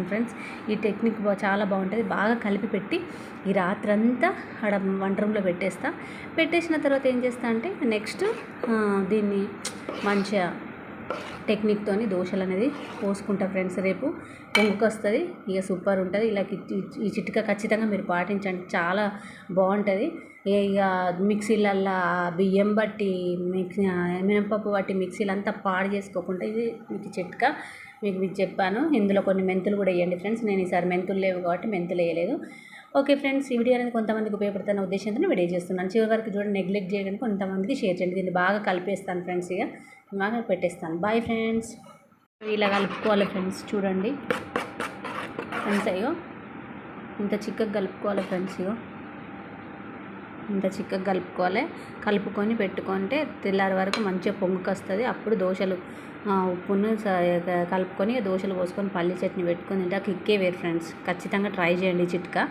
Friends. ఈ technique చాలా బాగుంటుంది. బాగా కలిపి పెట్టి ఈ రాత్రంతా ఆడ వంట రూమ్లో పెట్టేసిన తర్వాత ఏం చేస్తా అంటే నెక్స్ట్ దీన్ని మంచిగా టెక్నిక్తోని దోశలు అనేది పోసుకుంటా ఫ్రెండ్స్. రేపు పొంగుకు వస్తుంది, ఇక సూపర్ ఉంటుంది. ఇలా ఈ చిట్కా ఖచ్చితంగా మీరు పాటించండి, చాలా బాగుంటుంది. ఇక మిక్సీలల్లో బియ్యం బట్టి మినపప్పు బట్టి మిక్సీలు అంతా పాడు చేసుకోకుండా ఇది మీకు చిట్కా మీకు చెప్పాను. ఇందులో కొన్ని మెంతులు కూడా వేయండి ఫ్రెండ్స్. నేను ఈసారి మెంతులు లేవు కాబట్టి మెంతులు వేయలేదు. ఓకే ఫ్రెండ్స్, ఈ వీడియో అనేది కొంతమందికి ఉపయోగపడుతున్న ఉద్దేశంతో వీడియో చేస్తున్నాను. చివరి వరకు చూడండి, నెగ్లెక్ట్ చేయడానికి కొంతమందికి షేర్ చేయండి. దీన్ని బాగా కలిపేస్తాను ఫ్రెండ్స్, ఇక బాగా పెట్టేస్తాను. Boy friends. ఇలా కలుపుకోవాలి ఫ్రెండ్స్, చూడండి ఫ్రెండ్స్. అయ్యో ఇంత చిక్కగా కలుపుకోవాలి ఫ్రెండ్స్. ఇగో ఇంత చిక్కగా కలుపుకొని పెట్టుకుంటే తెల్లారి వరకు మంచిగా పొంగుకు వస్తుంది. అప్పుడు దోశలు ఉప్పును కలుపుకొని దోశలు పోసుకొని పల్లి చట్నీ పెట్టుకొని తింటే కిక్కే వేరు ఫ్రెండ్స్. ఖచ్చితంగా ట్రై చేయండి చిట్కా.